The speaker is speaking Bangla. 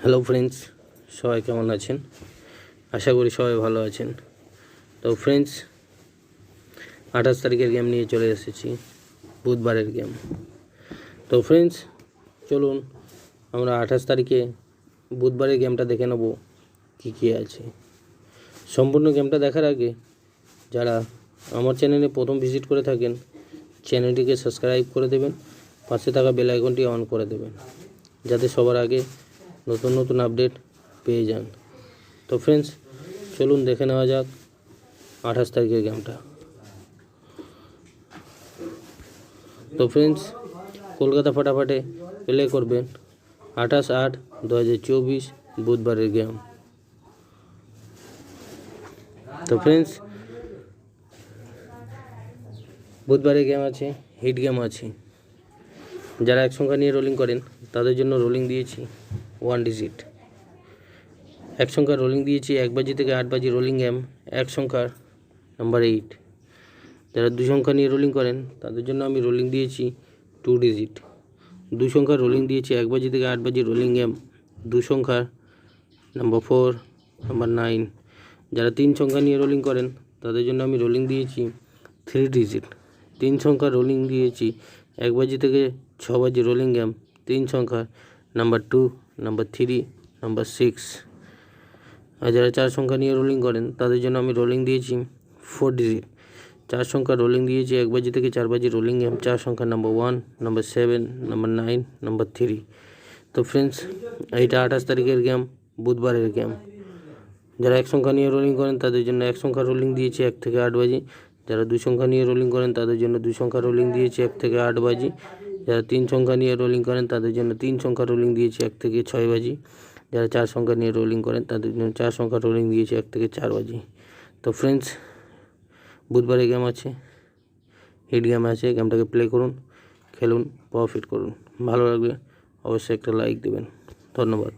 হ্যালো ফ্রেন্ডস, সবাই কেমন আছেন? আশা করি সবাই ভালো আছেন। তো ফ্রেন্ডস, 28 তারিখের গেম নিয়ে চলে এসেছি, বুধবারের গেম। তো ফ্রেন্ডস, চলুন আমরা 28 তারিখে বুধবারের গেমটা দেখে নেব কী আছে। সম্পূর্ণ গেমটা দেখার আগে যারা আমার চ্যানেলে প্রথম ভিজিট করে থাকেন, চ্যানেলটিকে সাবস্ক্রাইব করে দেবেন, পাশে থাকা বেল আইকনটি অন করে দেবেন, যাতে সবার আগে নতুন নতুন আপডেট পেয়ে যান। তো ফ্রেন্ডস, চলুন দেখে নেওয়া যাক 28 তারিখের গেমটা। তো ফ্রেন্ডস, কলকাতা ফাটাফাটে প্লে করবেন 28/8/2024 বুধবারের গেম। তো ফ্রেন্ডস, বুধবারের গেম আছে, হিট গেম আছে। যারা এক সংখ্যা নিয়ে রোলিং করেন তাদের জন্য রোলিং দিয়েছি 1 ডিজিট। এক সংখ্যা রোলিং দিয়েছি 1 বাজি থেকে 8 বাজি রোলিং গেম, এক সংখ্যার নাম্বার 8। যারা 2 সংখ্যা নিয়ে রোলিং করেন তাদের জন্য আমি রোলিং দিয়েছি 2 ডিজিট। 2 সংখ্যা রোলিং দিয়েছি 1 বাজি থেকে 8 বাজি রোলিং গেম, 2 সংখ্যার নাম্বার 4, নাম্বার 9। যারা 3 সংখ্যা নিয়ে রোলিং করেন তাদের জন্য আমি রোলিং দিয়েছি 3 ডিজিট। 3 সংখ্যা রোলিং দিয়েছি 1 বাজি থেকে 6 বাজি রোলিং গেম, 3 সংখ্যার নাম্বার 2, নাম্বার 3, নাম্বার 6। আর যারা 4 সংখ্যা নিয়ে রোলিং করেন তাদের জন্য আমি রোলিং দিয়েছি 4 ডিজিট। 4 সংখ্যা রোলিং দিয়েছি 1 বাজি থেকে 4 বাজি রোলিং গেম, 4 সংখ্যা নাম্বার 1, নাম্বার 7, নাম্বার 9, নাম্বার 3। তো ফ্রেন্ডস, এইটা 28 তারিখের গেম, বুধবারের গেম। যারা 1 সংখ্যা নিয়ে রোলিং করেন তাদের জন্য 1 সংখ্যা রোলিং দিয়েছি 1 থেকে 8 বাজি। যারা 2 সংখ্যা নিয়ে রোলিং করেন তাদের জন্য 2 সংখ্যা রোলিং দিয়েছি 1 থেকে 8 বাজি। যারা 3 সংখ্যা নিয়ে রোলিং করেন তাদের জন্য 3 সংখ্যা রোলিং দিয়েছি 1 থেকে 6 বাজি। যারা 4 সংখ্যা নিয়ে রোলিং করেন তাদের জন্য 4 সংখ্যা রোলিং দিয়েছি 1 থেকে 4 বাজি। তো ফ্রেন্ডস, বুধবারে গেম আছে, হিট গেম আছে। গেমটাকে প্লে করুন, খেলুন, প্রফিট করুন। ভালো লাগবে অবশ্যই একটা লাইক দেবেন। ধন্যবাদ।